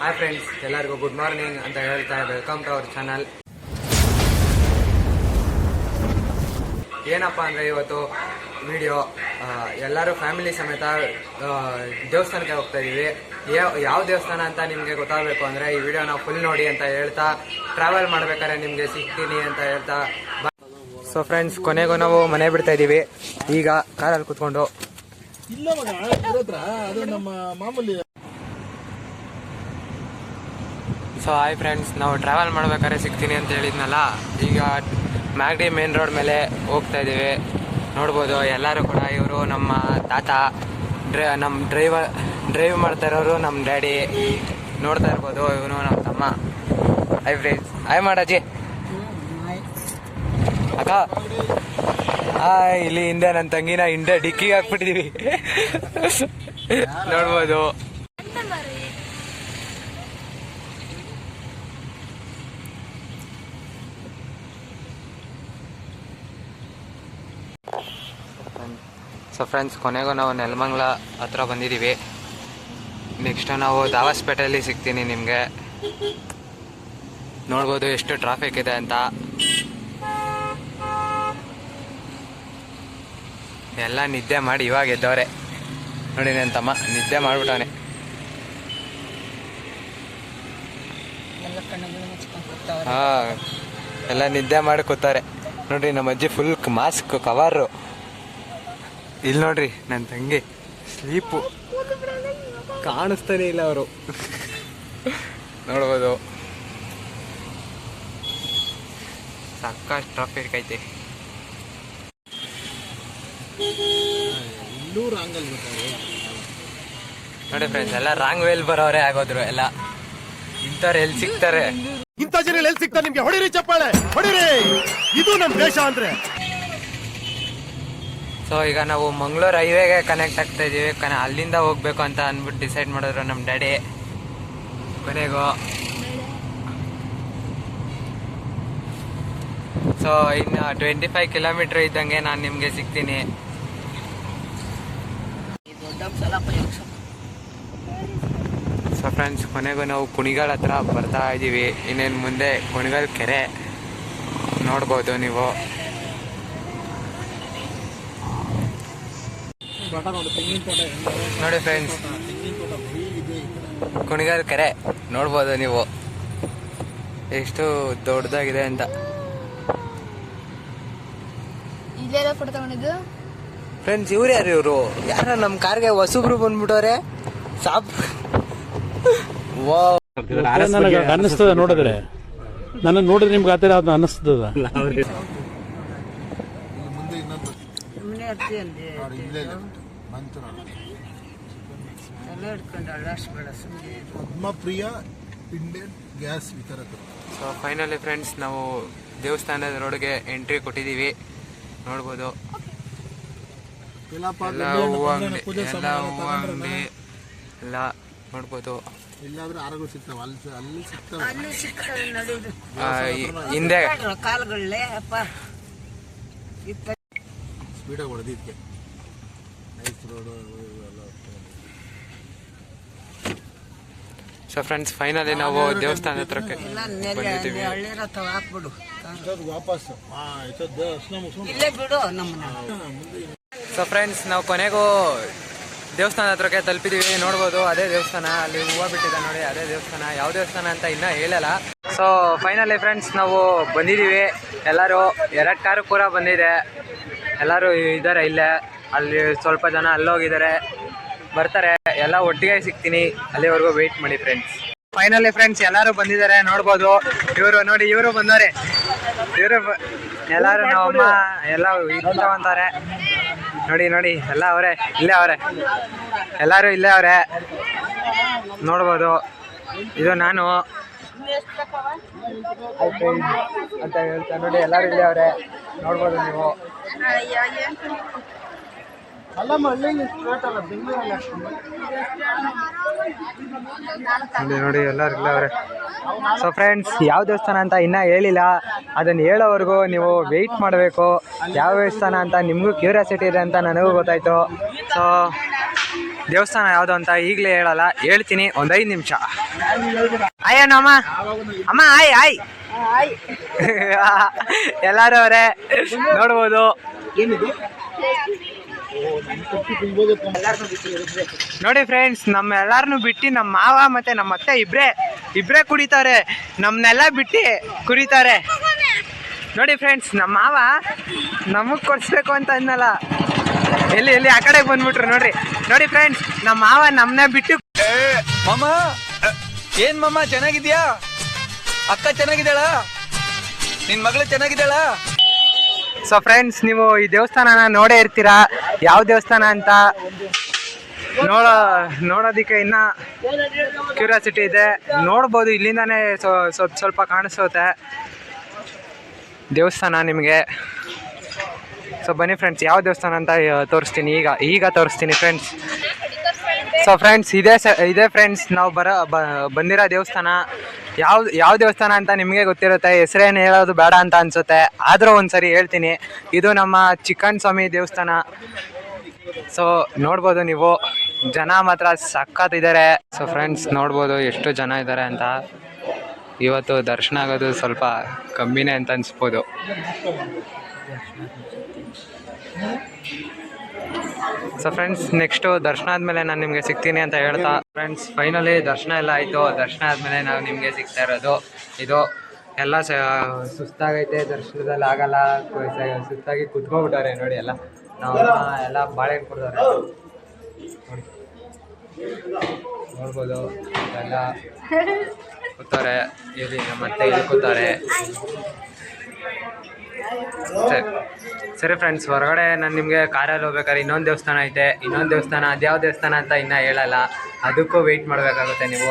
Hi friends, ಎಲ್ಲರಿಗೂ good morning ಅಂತ ಹೇಳ್ತಾ ವೆಲ್ಕಮ್ ಟು ಅವರ್ ಚಾನಲ್. ಏನಪ್ಪ ಅಂದರೆ ಇವತ್ತು ವಿಡಿಯೋ ಎಲ್ಲರೂ ಫ್ಯಾಮಿಲಿ ಸಮೇತ ದೇವಸ್ಥಾನಕ್ಕೆ ಹೋಗ್ತಾ ಇದ್ದೀವಿ. ಯಾವ ದೇವಸ್ಥಾನ ಅಂತ ನಿಮಗೆ ಗೊತ್ತಾಗಬೇಕು ಅಂದರೆ ಈ ವಿಡಿಯೋನ ಫುಲ್ ನೋಡಿ ಅಂತ ಹೇಳ್ತಾ, ಟ್ರಾವೆಲ್ ಮಾಡ್ಬೇಕಾದ್ರೆ ನಿಮಗೆ ಸಿಗ್ತೀನಿ ಅಂತ ಹೇಳ್ತಾ. ಸೊ ಫ್ರೆಂಡ್ಸ್, ಕೊನೆಗೂ ನಾವು ಮನೆ ಬಿಡ್ತಾ ಇದ್ದೀವಿ ಈಗ ಕಾರಲ್ಲಿ ಕೂತ್ಕೊಂಡು. ಸೊ ಹಾಯ್ ಫ್ರೆಂಡ್ಸ್, ನಾವು ಟ್ರಾವೆಲ್ ಮಾಡ್ಬೇಕಾದ್ರೆ ಸಿಗ್ತೀನಿ ಅಂತ ಹೇಳಿದ್ನಲ್ಲ, ಈಗ ಮ್ಯಾಗ್ಡಿ ಮೇನ್ ರೋಡ್ ಮೇಲೆ ಹೋಗ್ತಾ ಇದ್ದೀವಿ. ನೋಡ್ಬೋದು ಎಲ್ಲರೂ ಕೂಡ. ಇವರು ನಮ್ಮ ತಾತ, ನಮ್ಮ ಡ್ರೈವ್ ಮಾಡ್ತಾ ಇರೋರು ನಮ್ಮ ಡ್ಯಾಡಿ. ನೋಡ್ತಾ ಇರ್ಬೋದು, ಇವನು ನಮ್ಮ ತಮ್ಮ. ಹಾಯ್ ಫ್ರೆಂಡ್ಸ್, ಹಾಯ್ ಮಾಡಾಜಿ ಅಕ್ಕ. ಇಲ್ಲಿ ಹಿಂದೆ ನನ್ನ ತಂಗಿನ ಹಿಂದೆ ಡಿಕ್ಕಿಗೆ ಹಾಕ್ಬಿಟ್ಟಿದೀವಿ. ನೋಡ್ಬೋದು. ಸೊ ಫ್ರೆಂಡ್ಸ್, ಕೊನೆಗೂ ನಾವು ನೆಲಮಂಗಲ ಹತ್ರ ಬಂದಿದ್ದೀವಿ. ನೆಕ್ಸ್ಟ್ ನಾವು ದಾವಸ್ಪೇಟೆಯಲ್ಲಿ ಸಿಗ್ತೀನಿ ನಿಮಗೆ. ನೋಡ್ಬೋದು ಎಷ್ಟು ಟ್ರಾಫಿಕ್ ಇದೆ ಅಂತ. ಎಲ್ಲ ನಿದ್ದೆ ಮಾಡಿ ಇವಾಗ ಎದ್ದವ್ರೆ ನೋಡಿ. ನನ್ನ ತಮ್ಮ ನಿದ್ದೆ ಮಾಡಿಬಿಟ್ಟವನೆ. ಹಾಂ, ಎಲ್ಲ ನಿದ್ದೆ ಮಾಡಿ ಕೂತಾರೆ ನೋಡ್ರಿ. ನಮ್ಮ ಅಜ್ಜಿ ಫುಲ್ ಮಾಸ್ಕ್ ಕವರು. ಇಲ್ಲಿ ನೋಡ್ರಿ ನನ್ನ ತಂಗಿ ಸ್ಲೀಪು, ಕಾಣಿಸ್ತಾನೆ ಇಲ್ಲ ಅವರು. ನೋಡ್ಬೋದು, ಸಾಕಷ್ಟು ಟ್ರಾಫಿಕ್ ಐತೆ. ನೋಡಿ ಫ್ರೆಂಡ್ಸ್, ಎಲ್ಲ ರಾಂಗ್ ವೇಲ್ ಬರೋರೆ ಆಗೋದ್ರು. ಎಲ್ಲ ಇಂಥವ್ರು ಎಲ್ಲಿ ಸಿಗ್ತಾರೆ? ಇಂಥ ಜನ ಎಲ್ಲಿ ಸಿಗ್ತಾರೆ ನಿಮ್ಗೆ? ಹೊಡಿರಿ ಚಪ್ಪಾಳೆ, ಹೊಡಿರಿ. ಇದು ನಮ್ಮ ದೇಶ ಅಂದ್ರೆ. ಸೊ ಈಗ ನಾವು ಮಂಗಳೂರು ಹೈವೇಗೆ ಕನೆಕ್ಟ್ ಆಗ್ತಾ ಇದೀವಿ. ಅಲ್ಲಿಂದ ಹೋಗ್ಬೇಕು ಅಂತ ಅಂದ್ಬಿಟ್ಟು ಡಿಸೈಡ್ ಮಾಡಿದ್ರು ನಮ್ಮ ಡ್ಯಾಡಿ. ಕೊನೆಗೂ ಸೊ ಇನ್ನು 25 ಕಿಲೋಮೀಟರ್ ಇದ್ದಂಗೆ ನಾನು ನಿಮಗೆ ಸಿಗ್ತೀನಿ. ಸೊ ಫ್ರೆಂಡ್ಸ್, ಕೊನೆಗೂ ನಾವು ಕುಣಿಗಲ್ ಹತ್ರ ಬರ್ತಾ ಇದ್ದೀವಿ. ಇನ್ನೇನು ಮುಂದೆ ಕುಣಿಗಲ್ ಕೆರೆ ನೋಡ್ಬೋದು ನೀವು. ನೋಡಿ ಫ್ರೆಂಡ್ಸ್, ಕುಣಿಗಲ್ ಕೆರೆ ನೋಡ್ಬೋದು ನೀವು ಎಷ್ಟು ದೊಡ್ಡದಾಗಿದೆ ಅಂತ. ಫ್ರೆಂಡ್ಸ್, ಇವ್ರು ಯಾರು? ಇವರು ಯಾರ ನಮ್ಮ ಕಾರ್ಗೆ ಹೊಸಬ್ರು ಬಂದ್ಬಿಟ್ಟವ್ರೆ. ಸಾಪ್ ಅನ್ನಿಸ್ತದ ನೋಡಿದ್ರೆ, ನನ್ನ ನೋಡಿದ್ರೆ ನಿಮ್ಗೆ ಆತರ ಅದು ಅನ್ನಿಸ್ತದ. ಪದ್ಮಪ್ರಿಯ ಇಂಡಿಯನ್ ಗ್ಯಾಸ್ ವಿತರಕರು. ಸೊ ಫೈನಲಿ ಫ್ರೆಂಡ್ಸ್, ನಾವು ದೇವಸ್ಥಾನದ ರೋಡ್ಗೆ ಎಂಟ್ರಿ ಕೊಟ್ಟಿದ್ದೀವಿ. ನೋಡ್ಬೋದು ಎಲ್ಲ ಹೂವು ಅಂಗಡಿ ಎಲ್ಲ ನೋಡ್ಬೋದು. ಎಲ್ಲಾದ್ರೂ ಆರೋಗ್ಯ ಸಿಗ್ತಾವ, ಅಲ್ಲಿ ಸಿಗ್ತಾವ. ಹಿಂದೆ ಸ್ಪೀಡಾಗಿ ಹೊಡೆದಿದ್ಕೆ nice road. So friends, finally ನಾವು ದೇವಸ್ಥಾನದ ಹತ್ರಕ್ಕೆ ಬಂದಿದ್ದೀವಿ. ಸೊ ಫ್ರೆಂಡ್ಸ್, ನಾವು ಕೊನೆಗೂ ದೇವಸ್ಥಾನದ ಹತ್ರಕ್ಕೆ ತಲುಪಿದ್ದೀವಿ. ನೋಡ್ಬೋದು, ಅದೇ ದೇವಸ್ಥಾನ. ಅಲ್ಲಿ ಹೂವು ಬಿಟ್ಟಿದೆ ನೋಡಿ, ಅದೇ ದೇವಸ್ಥಾನ. ಯಾವ ದೇವಸ್ಥಾನ ಅಂತ ಇನ್ನೂ ಹೇಳಲ್ಲ. ಸೊ ಫೈನಲಿ ಫ್ರೆಂಡ್ಸ್, ನಾವು ಬಂದಿದ್ದೀವಿ. ಎಲ್ಲರೂ 2 ಕಾರು ಕೂಡ ಬಂದಿದೆ. ಎಲ್ಲರೂ ಇದ್ದಾರೆ ಇಲ್ಲೇ. ಅಲ್ಲಿ ಸ್ವಲ್ಪ ಜನ ಅಲ್ಲೋಗಿದ್ದಾರೆ, ಬರ್ತಾರೆ. ಎಲ್ಲ ಒಟ್ಟಿಗೆ ಸಿಗ್ತೀನಿ, ಅಲ್ಲಿವರೆಗೂ ವೆಯ್ಟ್ ಮಾಡಿ ಫ್ರೆಂಡ್ಸ್. ಫೈನಲಿ ಫ್ರೆಂಡ್ಸ್, ಎಲ್ಲರೂ ಬಂದಿದ್ದಾರೆ. ನೋಡ್ಬೋದು, ಇವರು ನೋಡಿ, ಇವರು ಬಂದವ್ರೆ. ಇವರು ಎಲ್ಲರೂ ನಮ್ಮಮ್ಮ ಎಲ್ಲ ಅಂತಾರೆ. ನೋಡಿ ನೋಡಿ, ಎಲ್ಲ ಅವರೇ, ಇಲ್ಲೇ ಅವರೇ, ಎಲ್ಲರೂ ಇಲ್ಲೇ ಅವರೇ. ನೋಡ್ಬೋದು, ಇದು ನಾನು ಅಂತ ಹೇಳ್ತಾ ನೋಡಿ, ಎಲ್ಲರೂ ಇಲ್ಲೇ ಅವರೇ. ನೋಡ್ಬೋದು ನೀವು. ನೋಡಿ ಎಲ್ಲರೂ ಇಲ್ಲ ಅವ್ರೆ. ಸೊ ಫ್ರೆಂಡ್ಸ್, ಯಾವ ದೇವಸ್ಥಾನ ಅಂತ ಇನ್ನೂ ಹೇಳಿಲ್ಲ. ಅದನ್ನು ಹೇಳೋವರೆಗೂ ನೀವು ವೆಯ್ಟ್ ಮಾಡಬೇಕು. ಯಾವ ದೇವಸ್ಥಾನ ಅಂತ ನಿಮಗೂ ಕ್ಯೂರಿಯಾಸಿಟಿ ಇದೆ ಅಂತ ನನಗೂ ಗೊತ್ತಾಯಿತು. ಸೊ ದೇವಸ್ಥಾನ ಯಾವುದು ಅಂತ ಈಗಲೇ ಹೇಳಲ್ಲ, ಹೇಳ್ತೀನಿ ಒಂದು 5 ನಿಮಿಷ. ಅಯ್ಯಣ್ಣ ಅಮ್ಮ ಅಮ್ಮ ಆಯ್ ಎಲ್ಲರೂ ಅವರೇ ನೋಡ್ಬೋದು. ನೋಡಿ ಫ್ರೆಂಡ್ಸ್, ನಮ್ಮ ಎಲ್ಲಾರನ್ನು ಬಿಟ್ಟು ನಮ್ಮ ಮಾವ ಮತ್ತೆ ನಮ್ಮ ಅತ್ತೆ ಇಬ್ರೇ ಕುಡಿತಾರೆ, ನಮ್ಮನ್ನೆಲ್ಲ ಬಿಟ್ಟು ಕುಡಿತಾರೆ. ನೋಡಿ ಫ್ರೆಂಡ್ಸ್, ನಮ್ಮ ಮಾವ ನಮಗ್ ಕೊಡ್ಸ್ಬೇಕು ಅಂತ ಅನ್ನಲ್ಲ, ಎಲ್ಲಿ ಆ ಕಡೆ ಬಂದ್ಬಿಟ್ರು. ನೋಡಿ ಫ್ರೆಂಡ್ಸ್, ನಮ್ಮ ಮಾವ ನಮ್ಮನ್ನ ಬಿಟ್ಟು. ಮಾಮ ಏನ್ ಮಾಮ ಚೆನ್ನಾಗಿದ್ಯಾ? ಅಕ್ಕ ಚೆನ್ನಾಗಿದ್ದಾಳ? ನಿನ್ ಮಗಳು ಚೆನ್ನಾಗಿದ್ದಾಳ? ಸೊ ಫ್ರೆಂಡ್ಸ್, ನೀವು ಈ ದೇವಸ್ಥಾನನ ನೋಡೇ ಇರ್ತೀರಾ. ಯಾವ ದೇವಸ್ಥಾನ ಅಂತ ನೋಡೋದಕ್ಕೆ ಇನ್ನ ಕ್ಯೂರಿಯಾಸಿಟಿ ಇದೆ. ನೋಡ್ಬೋದು, ಇಲ್ಲಿಂದಾನೇ ಸ್ವಲ್ಪ ಕಾಣಿಸುತ್ತೆ ದೇವಸ್ಥಾನ ನಿಮಗೆ. ಸೊ ಬನ್ನಿ ಫ್ರೆಂಡ್ಸ್, ಯಾವ ದೇವಸ್ಥಾನ ಅಂತ ತೋರಿಸ್ತೀನಿ, ಈಗ ತೋರಿಸ್ತೀನಿ ಫ್ರೆಂಡ್ಸ್. ಸೊ ಫ್ರೆಂಡ್ಸ್, ಇದೇ ಫ್ರೆಂಡ್ಸ್ ನಾವು ಬಂದಿರೋ ದೇವಸ್ಥಾನ. ಯಾವ ದೇವಸ್ಥಾನ ಅಂತ ನಿಮಗೆ ಗೊತ್ತಿರುತ್ತೆ, ಹೆಸರೇನು ಹೇಳೋದು ಬೇಡ ಅಂತ ಅನ್ಸುತ್ತೆ, ಆದರೂ ಒಂದ್ಸರಿ ಹೇಳ್ತೀನಿ. ಇದು ನಮ್ಮ ಚಿಕ್ಕಣ್ಣ ಸ್ವಾಮಿ ದೇವಸ್ಥಾನ. ಸೊ ನೋಡ್ಬೋದು ನೀವು, ಜನ ಮಾತ್ರ ಸಖತ್ತಿದ್ದಾರೆ. ಸೊ ಫ್ರೆಂಡ್ಸ್, ನೋಡ್ಬೋದು ಎಷ್ಟು ಜನ ಇದ್ದಾರೆ ಅಂತ. ಇವತ್ತು ದರ್ಶನ ಆಗೋದು ಸ್ವಲ್ಪ ಕಮ್ಮಿನೇ ಅಂತ ಅನ್ಸ್ಬೋದು. ಸೊ ಫ್ರೆಂಡ್ಸ್, ನೆಕ್ಸ್ಟು ದರ್ಶನ ಆದಮೇಲೆ ನಾನು ನಿಮಗೆ ಸಿಗ್ತೀನಿ ಅಂತ ಹೇಳ್ತಾ, ಫ್ರೆಂಡ್ಸ್ ಫೈನಲಿ ದರ್ಶನ ಎಲ್ಲ ಆಯಿತು. ದರ್ಶನ ಆದಮೇಲೆ ನಾವು ನಿಮಗೆ ಸಿಗ್ತಾ ಇರೋದು ಇದು. ಎಲ್ಲ ಸುಸ್ತಾಗೈತೆ, ದರ್ಶನದಲ್ಲಿ ಆಗಲ್ಲ, ಸುಸ್ತಾಗಿ ಕುತ್ಕೊಂಡ್ಬಿಟ್ಟಾರೆ ನೋಡಿ. ಎಲ್ಲ ಬಾಳೆಹಣ್ಣು ಕೊಡ್ತಾರೆ ನೋಡಿ, ನೋಡ್ಬೋದು. ಎಲ್ಲ ಕೂತಾರೆ ಇಲ್ಲಿ, ಮತ್ತೆ ಇಲ್ಲಿ ಕೂತಾರೆ. ಸರಿ ಫ್ರೆಂಡ್ಸ್, ಹೊರಗಡೆ ನಾನು ನಿಮಗೆ ಕಾರಲ್ಲಿ ಹೋಗ್ಬೇಕಾದ್ರೆ ಇನ್ನೊಂದು ದೇವಸ್ಥಾನ ಐತೆ. ಇನ್ನೊಂದು ದೇವಸ್ಥಾನ, ಅದ್ಯಾವ ದೇವಸ್ಥಾನ ಅಂತ ಇನ್ನೂ ಹೇಳಲ್ಲ, ಅದಕ್ಕೂ ವೆಯ್ಟ್ ಮಾಡಬೇಕಾಗುತ್ತೆ ನೀವು.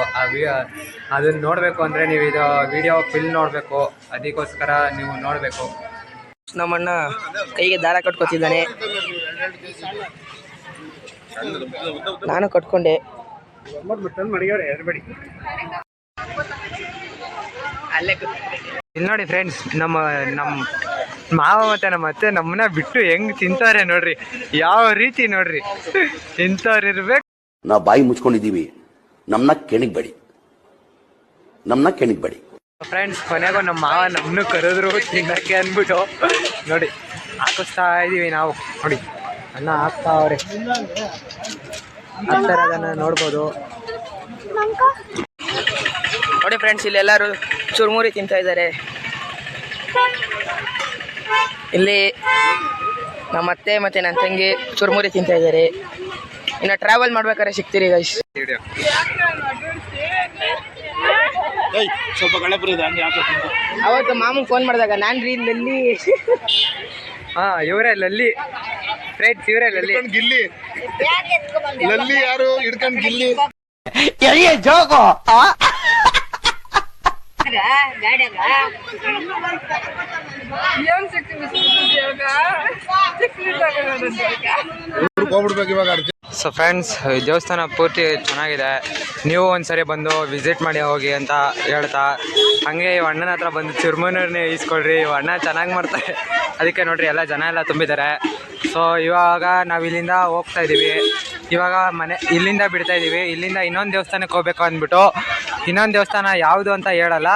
ಅದನ್ನು ನೋಡಬೇಕು ಅಂದರೆ ನೀವು ಇದು ವಿಡಿಯೋ ಫಿಲ್ ನೋಡಬೇಕು, ಅದಕ್ಕೋಸ್ಕರ ನೀವು ನೋಡಬೇಕು. ನಮ್ಮಣ್ಣ ಕೈಗೆ ದಾರ ಕಟ್ಕೊತಿದ್ದಾನೆ, ನಾನು ಕಟ್ಕೊಂಡೆ. ಇಲ್ಲಿ ನೋಡಿ ಫ್ರೆಂಡ್ಸ್, ನಮ್ಮ ಮಾವ ಮತ್ತು ನಮ್ಮ ಅತ್ತೆ ನಮ್ಮನ್ನ ಬಿಟ್ಟು ಹೆಂಗೆ ತಿಂತಾರೆ ನೋಡ್ರಿ, ಯಾವ ರೀತಿ ನೋಡ್ರಿ, ಇಂಥವ್ರು ಇರ್ಬೇಕು. ನಾವು ಬಾಯಿ ಮುಚ್ಕೊಂಡಿದ್ದೀವಿ, ನಮ್ಮನ್ನ ಕೆಣಿಗ್ಬೇಡಿ. ಫ್ರೆಂಡ್ಸ್, ಕೊನೆಗೂ ನಮ್ಮ ಮಾವ ನಮ್ಮನ್ನು ಕರೆದ್ರು ತಿನ್ನಕ್ಕೆ ಅಂದ್ಬಿಟ್ಟು ನೋಡಿ ಹಾಕಿಸ್ತಾ ಇದ್ದೀವಿ ನಾವು. ನೋಡಿ ಅನ್ನ ಹಾಕ್ತಾವ್ರೆ, ಅದನ್ನು ನೋಡ್ಬೋದು. ನೋಡಿ ಫ್ರೆಂಡ್ಸ್, ಇಲ್ಲಿ ಎಲ್ಲರೂ ಚುರುಮುರಿ ತಿಂತಾ ಇದ್ದಾರೆ. ಇಲ್ಲಿ ನಮ್ಮ ಅತ್ತೆ ಮತ್ತು ನನ್ನ ತಂಗಿ ಚುರುಮುರಿ ತಿಂತಾ ಇದ್ದಾರೆ. ಇನ್ನು ಟ್ರಾವೆಲ್ ಮಾಡ್ಬೇಕಾದ್ರೆ ಸಿಗ್ತೀರಿ ಗೈಸ್. ಅವತ್ತು ಮಾಮೂಲಿ ಫೋನ್ ಮಾಡಿದಾಗ ನಾನು ರೀ ಲಲ್ಲಿ. ಇವರೇ ಲಲ್ಲಿ ಫ್ರೆಂಡ್ಸ್, ಇವರೇ ಲಲ್ಲಿ. ಲಲ್ಲಿ ಯಾರು ಹಿಡ್ಕೊಂಡು ಗಿಲ್ಲಿ ಸೊ ಫ್ರೆಂಡ್ಸ್, ದೇವಸ್ಥಾನ ಪೂರ್ತಿ ಚೆನ್ನಾಗಿದೆ, ನೀವು ಒಂದ್ಸರಿ ಬಂದು ವಿಸಿಟ್ ಮಾಡಿ ಹೋಗಿ ಅಂತ ಹೇಳ್ತಾ, ಹಾಗೆ ಇವ್ ಅಣ್ಣನ ಹತ್ರ ಬಂದು ಚುರುಮುರಿನೇ ಈಸ್ಕೊಳ್ರಿ. ಇವ್ ಅಣ್ಣ ಚೆನ್ನಾಗಿ ಮಾಡ್ತಾರೆ, ಅದಕ್ಕೆ ನೋಡ್ರಿ ಎಲ್ಲ ಜನ ಎಲ್ಲ ತುಂಬಿದ್ದಾರೆ. ಸೊ ಇವಾಗ ನಾವು ಇಲ್ಲಿಂದ ಹೋಗ್ತಾ ಇದ್ದೀವಿ. ಇವಾಗ ಇಲ್ಲಿಂದ ಬಿಡ್ತಾ ಇದ್ದೀವಿ. ಇಲ್ಲಿಂದ ಇನ್ನೊಂದು ದೇವಸ್ಥಾನಕ್ಕೆ ಹೋಗ್ಬೇಕು ಅಂದ್ಬಿಟ್ಟು, ಇನ್ನೊಂದು ದೇವಸ್ಥಾನ ಯಾವುದು ಅಂತ ಹೇಳಲ್ಲ.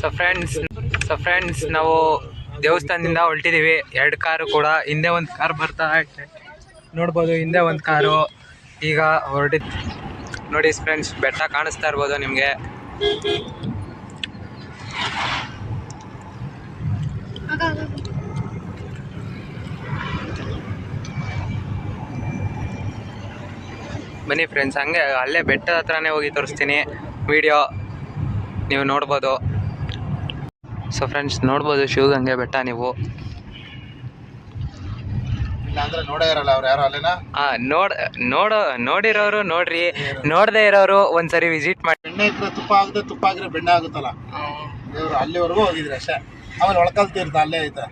ಸೊ ಫ್ರೆಂಡ್ಸ್, ನಾವು ದೇವಸ್ಥಾನದಿಂದ ಹೊರಟಿದ್ದೀವಿ. 2 ಕಾರು ಕೂಡ, ಹಿಂದೆ ಒಂದು ಕಾರ್ ಬರ್ತಾ ಇದೆ ನೋಡ್ಬೋದು, ಹಿಂದೆ ಒಂದು ಕಾರು. ಈಗ ಹೊರಟಿದ್ದು ನೋಡಿ ಫ್ರೆಂಡ್ಸ್, ಬೆಟ್ಟ ಕಾಣಿಸ್ತಾ ಇರ್ಬೋದು ನಿಮಗೆ. ಬನ್ನಿ ಫ್ರೆಂಡ್ಸ್, ಹಂಗೆ ಅಲ್ಲೇ ಬೆಟ್ಟದ ಹತ್ರನೇ ಹೋಗಿ ತೋರಿಸ್ತೀನಿ ವಿಡಿಯೋ, ನೀವು ನೋಡ್ಬೋದು. ಸೊ ಫ್ರೆಂಡ್ಸ್, ನೋಡ್ಬೋದು ಶಿವಗಂಗೆ ಬೆಟ್ಟ ನೀವು. ನೋಡಿರೋರು ನೋಡ್ರಿ, ನೋಡದೇ ಇರೋರು ಒಂದ್ಸರಿ ವಿಸಿಟ್ ಮಾಡಿ. ಬೆಣ್ಣೆ ಇದ್ರೆ ತುಪ್ಪ ಆಗುತ್ತೆ, ತುಪ್ಪ ಆಗಿದ್ರೆ ಬೆಣ್ಣೆ ಆಗುತ್ತಲ್ಲ, ದೇವ್ರು ಅಲ್ಲಿವರೆಗೂ ಹೋಗಿದ್ರಿ ಅಷ್ಟೇ. ಆಮೇಲೆ ಒಳಕಲ್ ತೀರ್ಥ ಅಲ್ಲೇ ಐತೆ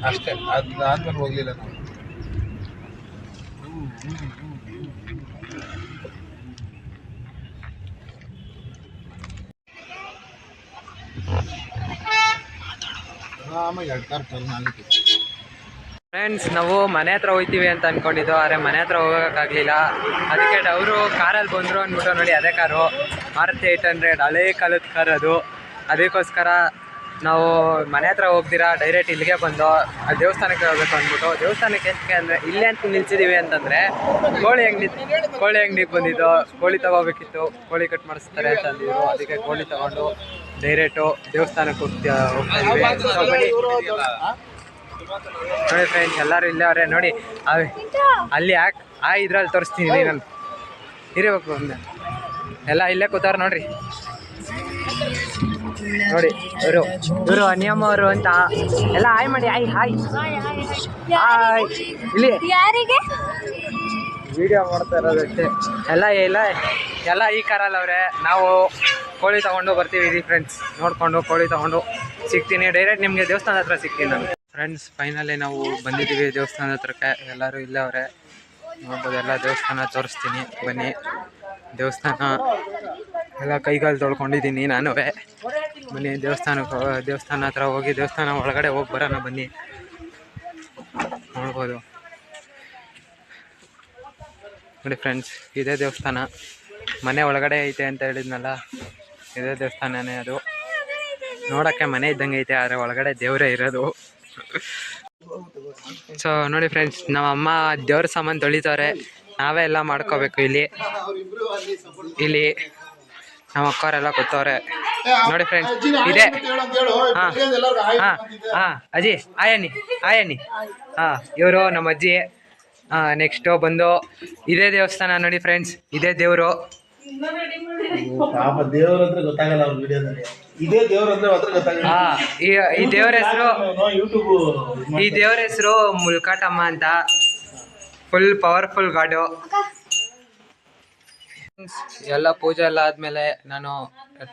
ಅಷ್ಟೇ, ಆದ್ಮೇಲೆ ಹೋಗ್ಲಿಲ್ಲ ನಾವು. ಆಮೇಲೆ 2 ಕಾರ್ ಟರ್ನ್ ಆಗಿತ್ತು. ಫ್ರೆಂಡ್ಸ್ ನಾವು ಮನೆ ಹತ್ರ ಹೋಗ್ತೀವಿ ಅಂತ ಅನ್ಕೊಂಡಿದ್ದು, ಆದರೆ ಮನೆ ಹತ್ರ ಹೋಗೋಕ್ಕಾಗಲಿಲ್ಲ. ಅದಕ್ಕೆ ಅವರು ಕಾರಲ್ಲಿ ಬಂದರು ಅಂದ್ಬಿಟ್ಟು ನೋಡಿ, ಅದೇ ಕಾರು ಮಾರುತಿ 800 ಹಳೇ ಕಾಲದ ಕಾರ್ ಅದು. ಅದಕ್ಕೋಸ್ಕರ ನಾವು ಮನೆ ಹತ್ರ ಹೋಗ್ದಿರಾ ಡೈರೆಕ್ಟ್ ಇಲ್ಲಿಗೆ ಬಂದು ಆ ದೇವಸ್ಥಾನಕ್ಕೆ ಹೋಗ್ಬೇಕು ಅಂದ್ಬಿಟ್ಟು. ದೇವಸ್ಥಾನಕ್ಕೆ ಎಷ್ಟಕ್ಕೆ ಅಂದರೆ ಇಲ್ಲೇ ಅಂತ ನಿಲ್ಸಿದ್ದೀವಿ ಅಂತಂದರೆ ಕೋಳಿ ಅಂಗಡಿಗೆ ಬಂದಿದ್ದು. ಕೋಳಿ ತೊಗೋಬೇಕಿತ್ತು, ಕೋಳಿ ಕಟ್ ಮಾಡಿಸ್ತಾರೆ ಅಂತ ಅಂದಿದ್ರು. ಅದಕ್ಕೆ ಕೋಳಿ ತೊಗೊಂಡು ಡೈರೆಕ್ಟು ದೇವಸ್ಥಾನಕ್ಕೆ ಹೋಗ್ತಾ ಇದ್ವಿ. ನೋಡಿ ಫ್ರೆಂಡ್ಸ್, ಎಲ್ಲರೂ ಇಲ್ಲೇ ಅವರೇ ನೋಡಿ. ಅಲ್ಲಿ ಇದ್ರಲ್ಲಿ ತೋರಿಸ್ತೀನಿ ನಾನು, ಇರಬೇಕು ಒಂದು ಎಲ್ಲ ಇಲ್ಲೇ ಕೂತಾರ ನೋಡ್ರಿ. ನೋಡಿ ಇವರು ಅನಿಯಮ್ಮ ಅವರು ಅಂತ ಎಲ್ಲ ಹಾಯ್ ಮಾಡಿ. ಹಾಯ್ ಇಲ್ಲಿ ಯಾರಿಗೆ ವಿಡಿಯೋ ಮಾಡ್ತಾ ಇರೋದಷ್ಟೇ. ಎಲ್ಲ ಈ ಕಾರಲ್ಲಿ ಅವ್ರೆ. ನಾವು ಕೋಳಿ ತೊಗೊಂಡು ಬರ್ತೀವಿ ಫ್ರೆಂಡ್ಸ್. ನೋಡಿಕೊಂಡು ಕೋಳಿ ತೊಗೊಂಡು ಸಿಗ್ತೀನಿ ಡೈರೆಕ್ಟ್ ನಿಮಗೆ ದೇವಸ್ಥಾನದ ಹತ್ರ ಸಿಗ್ತೀನಿ ನಾನು. ಫ್ರೆಂಡ್ಸ್ ಫೈನಲಿ ನಾವು ಬಂದಿದ್ದೀವಿ ದೇವಸ್ಥಾನದ ಹತ್ರಕ್ಕೆ. ಎಲ್ಲರೂ ಇಲ್ಲೇ ಅವರೇ ನೋಡ್ಬೋದು. ಎಲ್ಲ ದೇವಸ್ಥಾನ ತೋರಿಸ್ತೀನಿ ಬನ್ನಿ. ದೇವಸ್ಥಾನ ಎಲ್ಲ ಕೈಗಾಲು ತೊಳ್ಕೊಂಡಿದ್ದೀನಿ ನಾನು. ಬನ್ನಿ ದೇವಸ್ಥಾನ ಹತ್ರ ಹೋಗಿ ದೇವಸ್ಥಾನ ಒಳಗಡೆ ಹೋಗಿ ಬರೋಣ ಬನ್ನಿ. ನೋಡ್ಬೋದು ನೋಡಿ ಫ್ರೆಂಡ್ಸ್, ಇದೇ ದೇವಸ್ಥಾನ. ಮನೆ ಒಳಗಡೆ ಐತೆ ಅಂತ ಹೇಳಿದ್ನಲ್ಲ, ಇದೇ ದೇವಸ್ಥಾನನೇ ಅದು. ನೋಡೋಕ್ಕೆ ಮನೆ ಇದ್ದಂಗೆ ಐತೆ, ಆದರೆ ಒಳಗಡೆ ದೇವರೇ ಇರೋದು. ಸೊ ನೋಡಿ ಫ್ರೆಂಡ್ಸ್, ನಮ್ಮ ಅಮ್ಮ ದೇವ್ರ ಸಾಮಾನು ತೊಳಿತಾರೆ. ನಾವೇ ಎಲ್ಲ ಮಾಡ್ಕೋಬೇಕು ಇಲ್ಲಿ ನಮ್ಮ ಅಕ್ಕವರೆಲ್ಲ ಕೂತವ್ರೆ ನೋಡಿ ಫ್ರೆಂಡ್ಸ್. ಇದೆ ಅಜ್ಜಿ ಆಯಣ್ಣಿ ಇವರು ನಮ್ಮ ಅಜ್ಜಿ. ನೆಕ್ಸ್ಟು ಬಂದು ಇದೇ ದೇವಸ್ಥಾನ ನೋಡಿ ಫ್ರೆಂಡ್ಸ್, ಇದೇ ದೇವರು. ಈ ದೇವರ ಹೆಸರು ಮುಲ್ಕಾಟಮ್ಮ ಅಂತ. ಫುಲ್ ಪವರ್ಫುಲ್ ಗಾಡು. ಎಲ್ಲ ಪೂಜೆ ಎಲ್ಲ ಆದಮೇಲೆ ನಾನು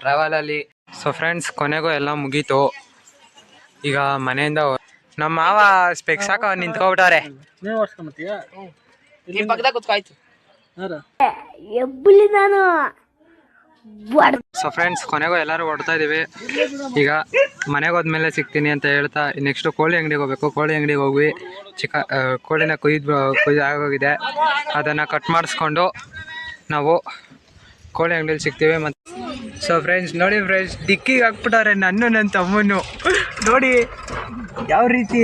ಟ್ರಾವೆಲಲ್ಲಿ. ಸೊ ಫ್ರೆಂಡ್ಸ್ ಕೊನೆಗೂ ಎಲ್ಲ ಮುಗೀತು. ಈಗ ಮನೆಯಿಂದ ನಮ್ಮ ಮಾವ ಸ್ಪೆಕ್ಸ್ ಹಾಕ ನಿಂತ್ಕೊಬಿಟ್ಟಾರೆ. ಸೊ ಫ್ರೆಂಡ್ಸ್ ಕೊನೆಗೂ ಎಲ್ಲರೂ ಹೊಡ್ತಾ ಇದೀವಿ. ಈಗ ಮನೆಗೆ ಹೋದ್ಮೇಲೆ ಸಿಗ್ತೀನಿ ಅಂತ ಹೇಳ್ತಾ ನೆಕ್ಸ್ಟ್ ಕೋಳಿ ಅಂಗಡಿಗೆ ಹೋಗ್ಬೇಕು. ಕೋಳಿ ಅಂಗಡಿಗೆ ಹೋಗಿ ಕೋಳಿನ ಕುಯ್ದು ಆಗೋಗಿದೆ, ಅದನ್ನು ಕಟ್ ಮಾಡಿಸ್ಕೊಂಡು ನಾವು ಕೋಳಿ ಅಂಗಡಿಯಲ್ಲಿ ಸಿಗ್ತೀವಿ. ಮತ್ತು ಸೊ ಫ್ರೆಂಡ್ಸ್ ನೋಡಿ ಫ್ರೆಂಡ್ಸ್, ಡಿಕ್ಕಿಗೆ ಹಾಕ್ಬಿಟ್ಟವ್ರೆ ನನ್ನ ತಮ್ಮನ್ನು. ನೋಡಿ ಯಾವ ರೀತಿ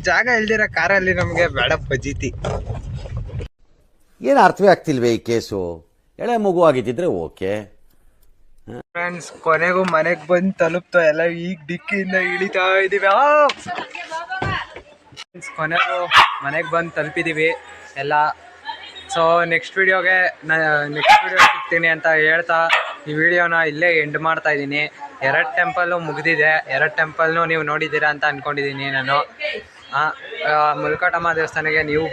ಜಾಗ ಇಲ್ದಿರೋ ಕಾರಲ್ಲಿ ನಮಗೆ ಬೇಡ ಬಜೀತಿ. ಏನು ಅರ್ಥವೇ ಆಗ್ತಿಲ್ವೇ ಈ ಕೇಸು? ಎಳೆ ಮಗು ಆಗಿದ್ದಿದ್ರೆ ಓಕೆ. ಫ್ರೆಂಡ್ಸ್ ಕೊನೆಗೂ ಮನೆಗೆ ಬಂದು ತಲುಪ್ತಾ ಎಲ್ಲ. ಈಗ ಡಿಕ್ಕಿಯಿಂದ ಇಳಿತಾ ಇದ್ದೀವಿ. ಕೊನೆಗೂ ಮನೆಗೆ ಬಂದು ತಲುಪಿದ್ದೀವಿ ಎಲ್ಲ. ಸೊ ನೆಕ್ಸ್ಟ್ ವಿಡಿಯೋಗೆ ಸಿಗ್ತೀನಿ ಅಂತ ಹೇಳ್ತಾ ಈ ವಿಡಿಯೋನ ಇಲ್ಲೇ ಎಂಡ್ ಮಾಡ್ತಾ ಇದ್ದೀನಿ. 2 ಟೆಂಪಲ್ಲು ಮುಗಿದಿದೆ. 2 ಟೆಂಪಲ್ನು ನೀವು ನೋಡಿದ್ದೀರಾ ಅಂತ ಅಂದ್ಕೊಂಡಿದ್ದೀನಿ ನಾನು. ಮುಲ್ಕಾಟಮ್ಮ ದೇವಸ್ಥಾನಕ್ಕೆ ನೀವು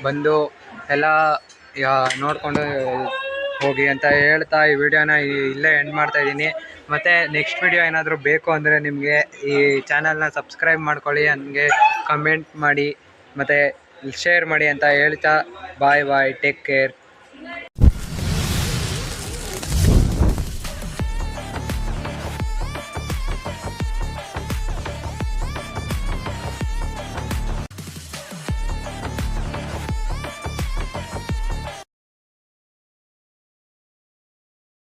ಬಂದು ಎಲ್ಲ ನೋಡಿಕೊಂಡು ಹೋಗಿ ಅಂತ ಹೇಳ್ತಾ ಈ ವಿಡಿಯೋನ ಇಲ್ಲೇ ಎಂಡ್ ಮಾಡ್ತಾ ಇದ್ದೀನಿ. ಮತ್ತು ನೆಕ್ಸ್ಟ್ ವಿಡಿಯೋ ಏನಾದರೂ ಬೇಕು ಅಂದರೆ ನಿಮಗೆ ಈ ಚಾನಲ್ನ ಸಬ್ಸ್ಕ್ರೈಬ್ ಮಾಡ್ಕೊಳ್ಳಿ, ನನಗೆ ಕಮೆಂಟ್ ಮಾಡಿ ಮತ್ತು ಶೇರ್ ಮಾಡಿ ಅಂತ ಹೇಳ್ತಾ ಬಾಯ್ ಟೇಕ್ ಕೇರ್.